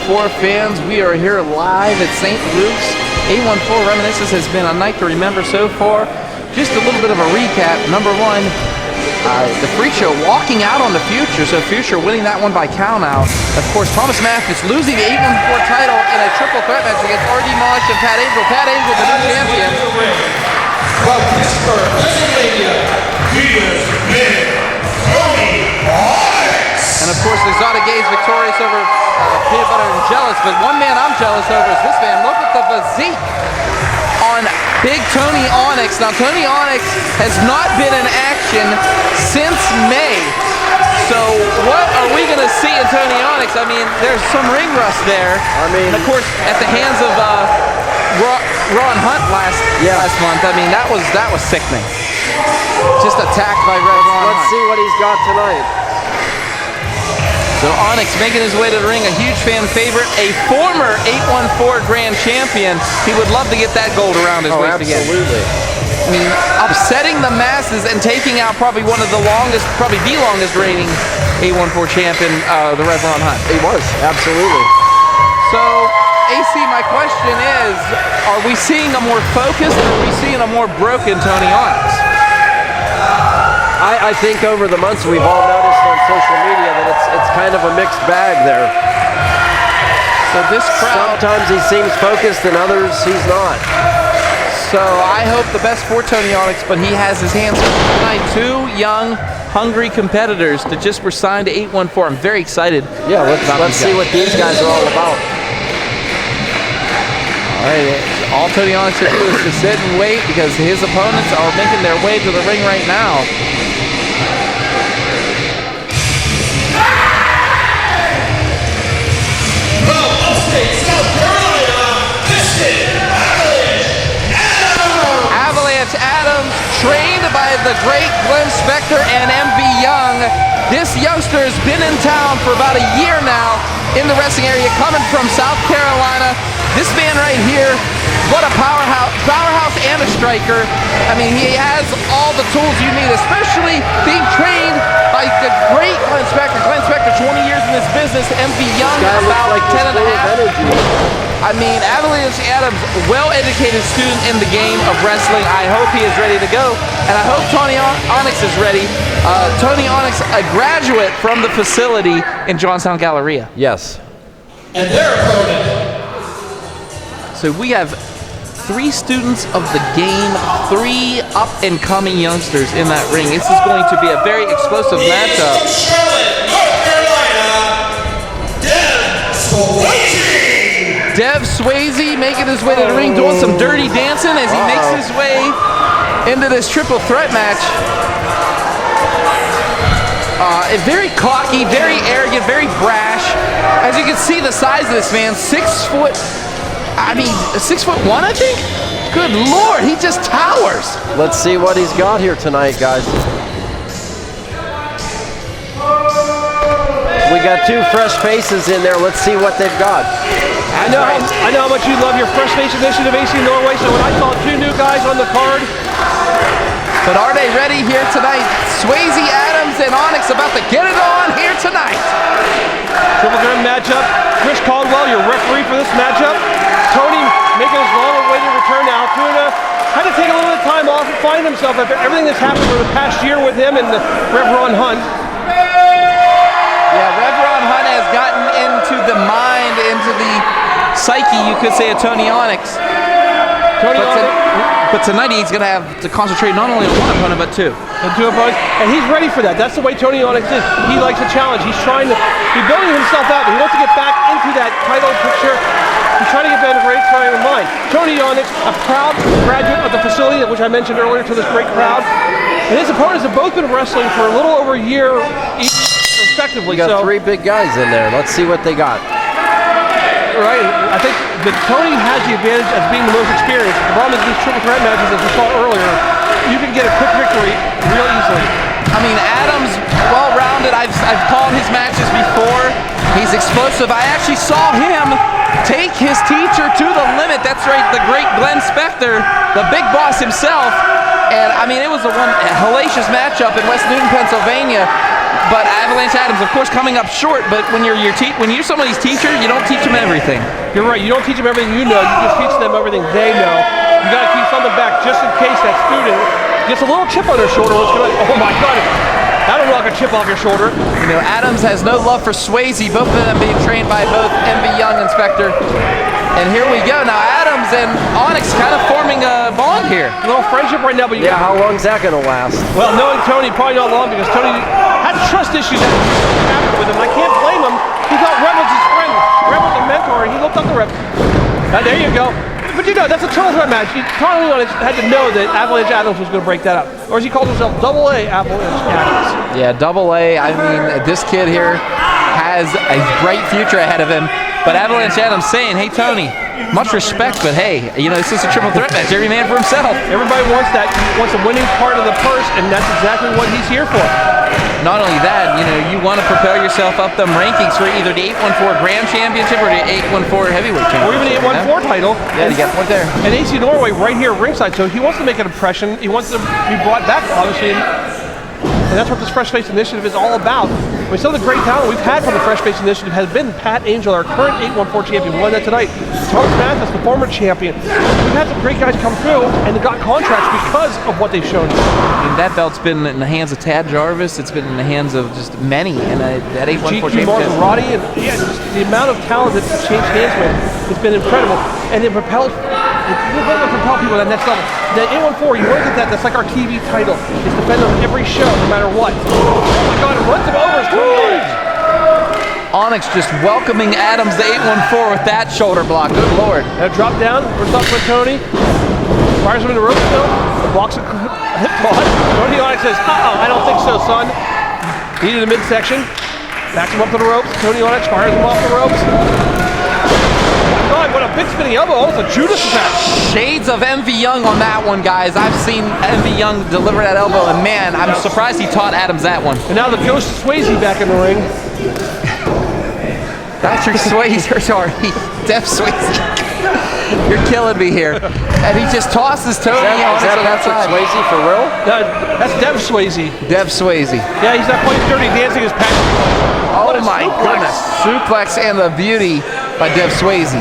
A14 fans, we are here live at St. Luke's. A14 Reminiscence has been a night to remember so far. Just a little bit of a recap. Number one, the Freak Show walking out on the Future, so Future winning that one by count out. Of course, Thomas Mathis losing the 814 title in a triple threat match against R.D. Mosh and Pat Angel. Pat Angel, the new champion. From Pittsburgh, Pennsylvania, he is Big Onyx. And of course, the Exotic Gaze victorious over Peanut Butter and Jealous. But one man I'm jealous over is this man. Look at the physique on Big Tony Onyx. Now, Tony Onyx has not been in action since May. So what are we going to see in Tony Onyx? I mean, there's some ring rust there. And of course, at the hands of Ron Hunt last month. I mean, that was sickening. Just attacked by Ron Hunt. Let's see what he's got tonight. So Onyx making his way to the ring, a huge fan favorite, a former 814 Grand Champion. He would love to get that gold around his waist again. Absolutely. I mean, upsetting the masses and taking out probably one of the longest, probably the longest reigning 814 champion, the Rev Ron Hunt. He was, absolutely. So, AC, my question is, are we seeing a more focused or are we seeing a more broken Tony Onyx? I think over the months we've all noticed on social media that it's kind of a mixed bag there. So this crowd, sometimes he seems focused and others he's not. So I hope the best for Tony Onyx, but he has his hands up tonight. Two young, hungry competitors that just were signed to 814. I'm very excited. Yeah, let's see what these guys are all about. All right, all Tony Onyx to do is to sit and wait because his opponents are making their way to the ring right now. Avalanche Adams, trained by the great Glenn Spector and MV Young. This youngster has been in town for about a year now in the wrestling area, coming from South Carolina. This man right here, what a powerhouse and a striker. I mean, he has all the tools you need, especially being trained by the great Glenn Spector. Glenn Spector, 20 years in this business. MV Young, about like 10 and a half. I mean, Avalanche Adams, well-educated student in the game of wrestling. I hope he is ready to go, and I hope Tony Onyx is ready. Tony Onyx, a graduate from the facility in Johnstown Galleria. Yes. And their opponent. So we have 3 students of the game, 3 up-and-coming youngsters in that ring. This is going to be a very explosive matchup. From Charlotte, North Carolina, Dev Swayze. Dev Swayze making his way to the ring, doing some dirty dancing as he makes his way into this triple threat match. Very cocky, very arrogant, very brash. As you can see, the size of this man, 6 foot. I mean, 6'1", I think? Good Lord, he just towers. Let's see what he's got here tonight, guys. We got 2 fresh faces in there. Let's see what they've got. I know how much you love your Fresh Face Initiative, AC Norway, so when I saw 2 new guys on the card. But are they ready here tonight? Swayze, Adams, and Onyx about to get it on here tonight. Triple threat matchup. Chris Caldwell, your referee for this matchup. Tony making his long-awaited return to Altoona. Had to take a little bit of time off and find himself after everything that's happened over the past year with him and Rev Ron Hunt. Yeah, Rev Ron Hunt has gotten into the mind, into the psyche, you could say, of Tony Onyx. But tonight he's going to have to concentrate not only on 1 opponent, but 2. And 2 opponents, and he's ready for that. That's the way Tony Onyx is. He likes a challenge. He's building himself out, but he wants to get back into that title picture. He's trying to get better great trying in mind. Tony Onyx, a proud graduate of the facility, which I mentioned earlier to this great crowd. And his opponents have both been wrestling for a little over a year each, respectively. We got 3 big guys in there. Let's see what they got. Right, I think that Tony has the advantage as being the most experienced. The problem is these triple threat matches, as we saw earlier, you can get a quick victory real easily. I mean, Adams, well-rounded. I've called his matches before. He's explosive. I actually saw him take his teacher to the limit. That's right, the great Glenn Spector, the big boss himself. And I mean, it was a hellacious matchup in West Newton, Pennsylvania. But Avalanche Adams, of course, coming up short. But when you're somebody's teacher, you don't teach them everything. You're right. You don't teach them everything you know. You just teach them everything they know. You got to keep something back just in case that student gets a little chip on their shoulder. Oh my God! That'll knock a chip off your shoulder. You know, Adams has no love for Swayze. Both of them being trained by both MV Young and Spectre. And here we go. Now Adams and Onyx kind of forming a bond here. A little friendship right now, but Yeah, how long's that gonna last? Well, knowing Tony, probably not long because Tony had trust issues that happened with him. I can't blame him. He thought Rev was his friend. Rev was a mentor, and he looked up to Rev. There you go. But you know, that's a triple threat match. Tony had to know that Avalanche Adams was going to break that up. Or as he called himself, Double A Avalanche Adams. Yeah, Double A. I mean, this kid here has a great future ahead of him. But Avalanche Adams saying, hey, Tony, much respect, but hey, you know, this is a triple threat match. Every man for himself. Everybody wants that. Wants a winning part of the purse, and that's exactly what he's here for. Not only that, you know, you want to propel yourself up them rankings for either the 814 Grand Championship or the 814 Heavyweight Championship. Or even the 814 title. Yeah, you got a point there. And AC Norway right here ringside, so he wants to make an impression. He wants to be brought back, obviously. And that's what this Fresh Face Initiative is all about. I mean, some of the great talent we've had from the Fresh Face Initiative has been Pat Angel, our current 814 champion. We won that tonight. Thomas Mathis, the former champion. We've had some great guys come through and they got contracts because of what they've shown us. And that belt's been in the hands of Tad Jarvis. It's been in the hands of just many. And that 814 championship. Roddy, and yeah, just the amount of talent that's changed hands with has been incredible. And it propels people to that next level. The 814, you want to get that, that's like our TV title. It's defended on every show, no matter what. Oh my God, it runs him over his Onyx just welcoming Adams, the 814, with that shoulder block. Good Lord. And a drop down, first off by Tony. Fires him in the ropes still. Blocks a hip toss. Tony Onyx says, I don't think so, son. He did the midsection. Backs him up to the ropes. Tony Onyx fires him off the ropes. God, what a big spinning elbow, almost a Judas attack. Shades of MV Young on that one, guys. I've seen MV Young deliver that elbow, and man, I'm surprised he taught Adams that one. And now the ghost Swayze back in the ring. Dr. Swayze, or sorry, Def Swayze. You're killing me here. And he just tosses Tony on Is that Dr. Swayze for real? That's Dev Swayze. Dev Swayze. Yeah, he's not playing dirty dancing his pack. Oh my goodness. Suplex and the beauty by Dev Swayze.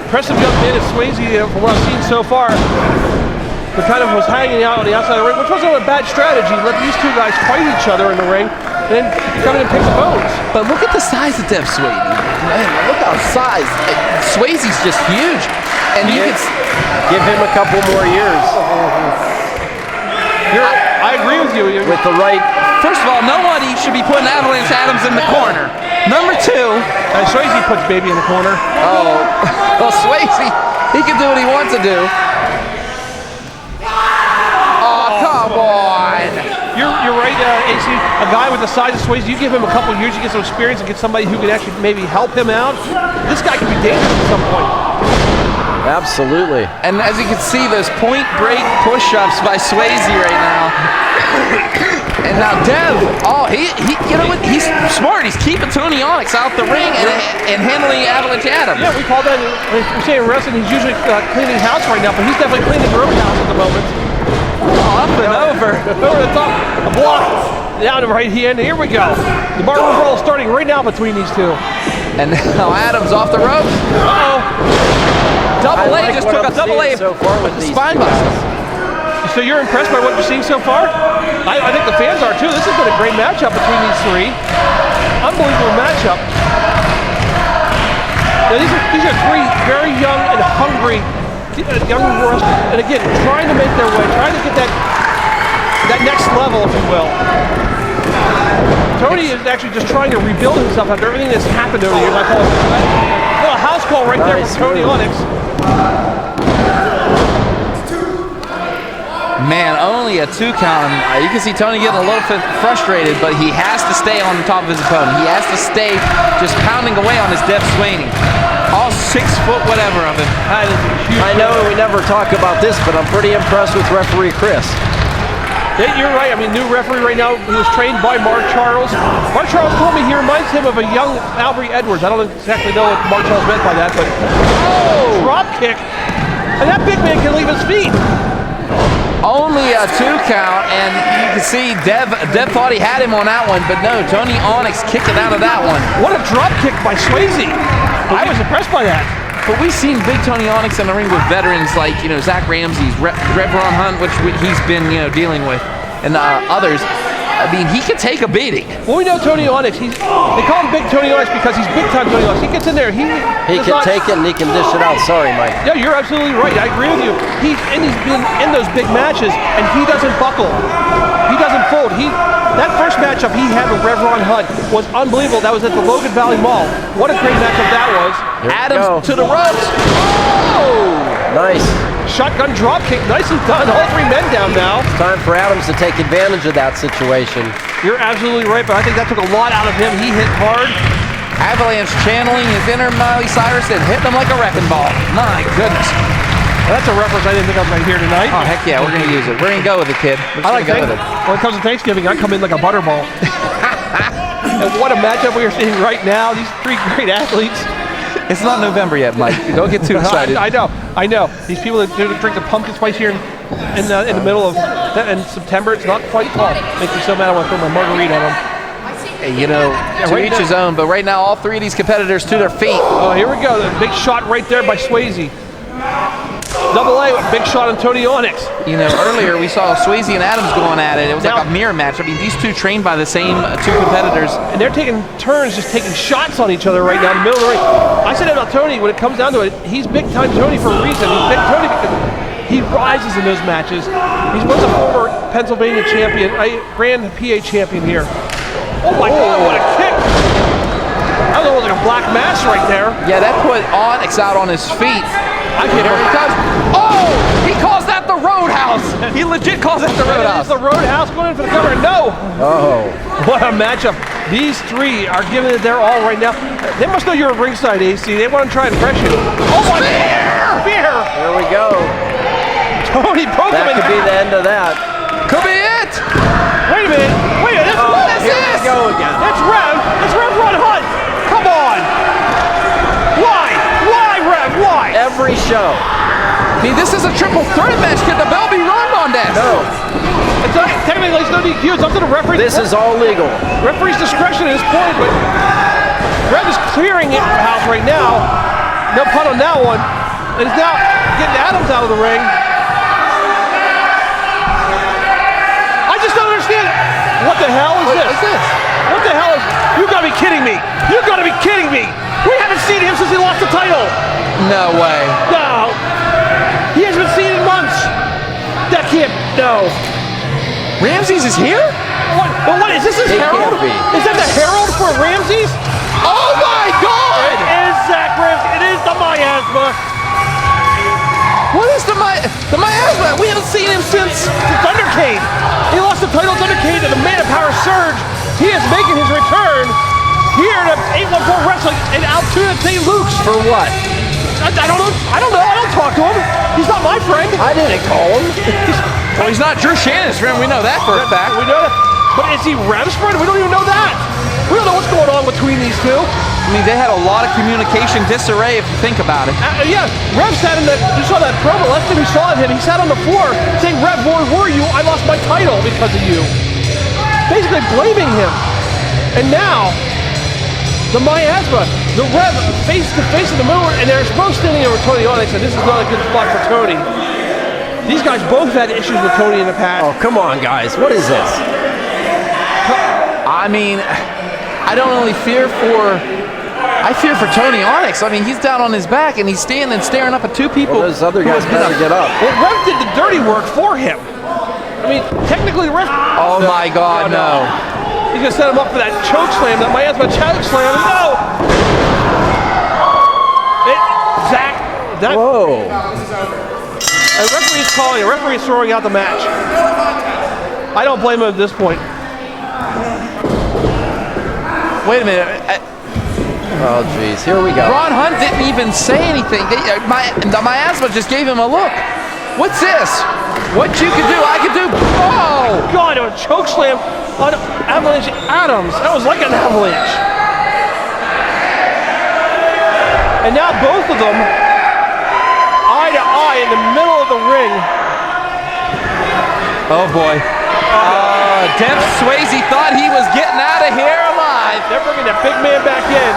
Impressive young man is Swayze from what I've seen so far. But kind of was hanging out on the outside of the ring, which wasn't a bad strategy. Let these two guys fight each other in the ring, and then come in and pick the bones. But look at the size of Dev Swayze. Man, look how size. Swayze's just huge. And you can give him a couple more years. I agree with you. With the right. First of all, nobody should be putting Avalanche Adams in the corner. Number two, Swayze puts baby in the corner. Oh, well, Swayze, he can do what he wants to do. Oh, come on. You're right, AC. A guy with the size of Swayze, you give him a couple years, you get some experience and get somebody who can actually maybe help him out. This guy can be dangerous at some point. Absolutely. And as you can see, those point break push-ups by Swayze right now. And now Dev, you know what? He's smart. He's keeping Tony Onyx out the ring and handling Avalanche Adams. Yeah, we call that, we say in wrestling, he's usually cleaning house right now, but he's definitely cleaning the roadhouse at the moment. Oh, up and over. Over the top, a block. Down to right here, and here we go. The barroom brawl starting right now between these two. And now Adams off the ropes. Uh-oh. Double A just took a double A so far with these spine buster. So you're impressed by what you're seeing so far? I think the fans are too. This has been a great matchup between these three. Unbelievable matchup. Now these are three very young and hungry young wrestlers, and again, trying to make their way, trying to get that next level, if you will. Tony is actually just trying to rebuild himself after everything that's happened over the years. I call it a little house call right there from Tony Onyx. Man, only a 2 count. You can see Tony getting a little bit frustrated, but he has to stay on top of his opponent. He has to stay just pounding away on his Dev Swayze. All 6 foot whatever of him. I know we never talk about this, but I'm pretty impressed with referee Chris. Yeah, you're right. I mean, new referee right now. He was trained by Mark Charles. Mark Charles told me he reminds him of a young Albert Edwards. I don't exactly know what Mark Charles meant by that, but drop kick, and that big man can leave his feet. Only a 2 count, and you can see Dev thought he had him on that one, but no, Tony Onyx kicking out of that one. What a drop kick by Swayze. I was impressed by that. But we've seen big Tony Onyx in the ring with veterans like, Zach Ramsey's, Ron Hunt, which he's been, dealing with, and others. I mean, he could take a beating. Well, we know Tony Onyx. They call him Big Tony Onyx because he's big time Tony Onyx. He gets in there. He can take it and he can dish it out. Sorry, Mike. Yeah, you're absolutely right. I agree with you. He's been in those big matches, and he doesn't buckle. He doesn't fold. That first matchup he had with Ron Hunt was unbelievable. That was at the Logan Valley Mall. What a great matchup that was. Adams to the ropes. Oh! Nice. Shotgun drop kick, nicely done. All 3 men down now. It's time for Adams to take advantage of that situation. You're absolutely right, but I think that took a lot out of him. He hit hard. Avalanche channeling his inner Miley Cyrus and hitting him like a wrecking ball. My goodness. Well, that's a reference I didn't think I was going to hear tonight. Oh, heck yeah, we're going to use it. We're going to go with it, kid. I like that. When it comes to Thanksgiving, I come in like a butterball. And what a matchup we are seeing right now. These 3 great athletes. It's not November yet, Mike. Don't get too excited. I know. These people that drink the pumpkin spice here in the middle of in September, it's not quite fall. Makes me so mad when I throw my margarita on them. Hey, to each his own, but right now all 3 of these competitors to their feet. Oh, here we go. The big shot right there by Swayze. Double A, big shot on Tony Onyx. Earlier we saw Swayze and Adams going at it. It was like a mirror match. I mean, these 2 trained by the same 2 competitors. And they're taking turns just taking shots on each other right now in the middle of the ring. I said about Tony, when it comes down to it, he's big time Tony for a reason. He's big Tony because he rises in those matches. He's once a former Pennsylvania champion, Grand PA champion here. Oh my God, what a kick! That was almost like a black mass right there. Yeah, that put Onyx out on his feet. Here he comes. Oh! He calls that the Roadhouse. He legit calls that the Roadhouse. Is the Roadhouse going in for the cover? No. Oh. What a matchup. These 3 are giving it their all right now. They must know you're at ringside, AC. They want to try and press you. Oh my God! Spear! There we go. Tony broke him in half. That could be the end of that. Could be it. Wait a minute. What is Here this? we go again. It's Rev Ron Hunt. Come on. Why, Rev? Why? Every show. I mean, this is a triple threat match. Could the bell be rung on this? No. It's not, technically, it's no DQ. It's up to the referee. This is all legal. Referee's discretion at this point, but Rev is clearing it house right now. No pun on that one. And he's now getting Adams out of the ring. I just don't understand. What the hell is this? What's this? What the hell is... You gotta be kidding me. You gotta be kidding me. We haven't seen him since he lost the title. No way. No. He hasn't been seen in months. That can't... No. Ramses is here? What is this? His It herald? can't be. Is that the herald for Ramses? Oh my God! It is Zach Ramsey. It is the miasma. What is the miasma? We haven't seen him since The Thundercade. He lost the title Thundercade to the Man of Power Surge. He is making his return here to 814 Wrestling in Altoona, St. Luke's. For what? I don't know. I don't talk to him. He's not my friend. I didn't call him. Well, he's not Drew Shannon's friend. We know that for a fact. We know that. But is he Rev's friend? We don't even know that. We don't know what's going on between these 2. I mean, they had a lot of communication disarray if you think about it. Yeah, Rev sat in that, you saw that promo, last time we saw him, he sat on the floor saying, Rev, where were you? I lost my title because of you. Basically blaming him. And now, the miasma, the Rev face to face in the middle, and they're both standing over Tony Onyx, and this is not a good spot for Tony. These guys both had issues with Tony in the past. Oh, come on, guys. What is this? I mean, I don't only fear for... I fear for Tony Onyx. I mean, he's down on his back, and he's standing staring up at 2 people. Well, those other guys better get up. Well, Rev did the dirty work for him. I mean, technically, Rev... Oh, my God, no. He's going to set him up for that choke slam, that miasma choke slam. No! Zach, that... Whoa. A referee is calling. A referee is throwing out the match. I don't blame him at this point. Wait a minute. Oh, jeez. Here we go. Ron Hunt didn't even say anything. The miasma just gave him a look. What's this? What you could do, I could do. Oh! God, a choke slam on Avalanche Adams. That was like an avalanche. And now both of them, eye to eye in the middle of the ring. Oh boy. Dev Swayze thought he was getting out of here alive. They're bringing that big man back in.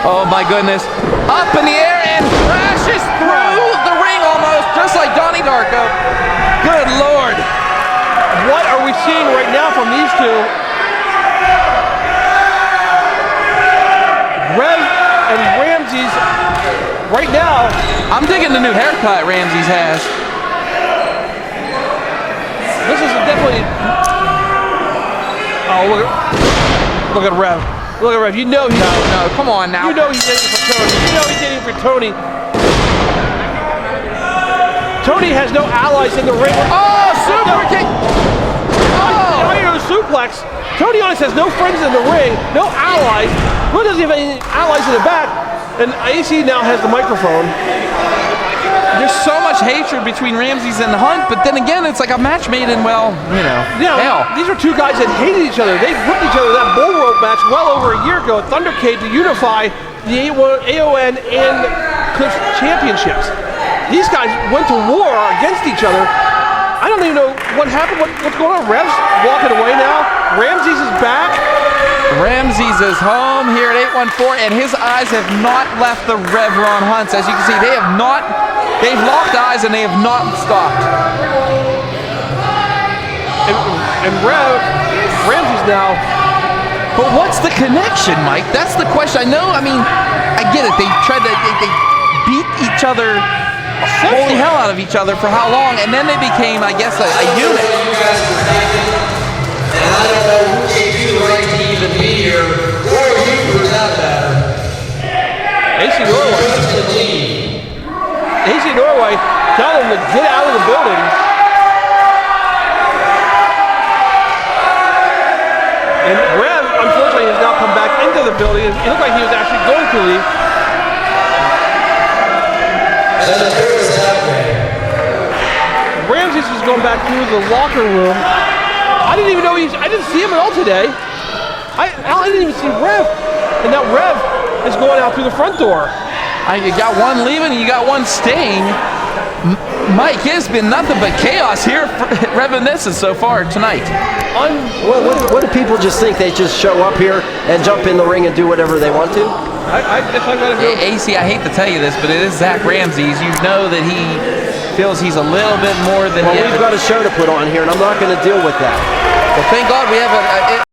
Oh my goodness. Up in the air and crashes through the ring almost, just like Donnie Darko. Good Lord. What are we seeing right now from these two? Rev and Ramses, right now. I'm digging the new haircut Ramses has. This is definitely. Oh, look at Rev. Look at Rev. You know he's. No, come on now. You know he's aiming for Tony. You know he's aiming for Tony. Tony has no allies in the ring. Oh, super kick. Oh. Iron suplex. Tony Onyx has no friends in the ring, no allies. Who doesn't have any allies in the back? And AC now has the microphone. There's so much hatred between Ramses and Hunt, but then again, it's like a match made in, well, you know, hell. These are two guys that hated each other. They whipped each other that bull rope match well over a year ago at Thundercade to unify the AON and Cliff championships. These guys went to war against each other. I don't even know what happened. What's going on? Rev's walking away now. Ramses is back. Ramses is home here at 814, and his eyes have not left the Revron Hunts. As you can see, they've locked eyes and they have not stopped. And Ramses now. But what's the connection, Mike? That's the question. I get it. They beat each other, holy hell out of each other for how long, and then they became, I guess, a unit. You guys were thinking, and I don't know who gave you the right to even be here, or you for that matter. AC Norway. AC Norway telling them to get out of the building. And Rev, unfortunately, has now come back into the building. It looked like he was actually going to leave. Ramses was going back through the locker room. I didn't even know I didn't see him at all today. I didn't even see Rev. And now Rev is going out through the front door. You got one leaving and you got one staying. Mike, it's been nothing but chaos here for Reminiscence so far tonight. What do people just think? They just show up here and jump in the ring and do whatever they want to? AC, I hate to tell you this, but it is Zach Ramses. You know that he feels he's a little bit more than we've got a show to put on here, and I'm not going to deal with that. Well, thank God we have a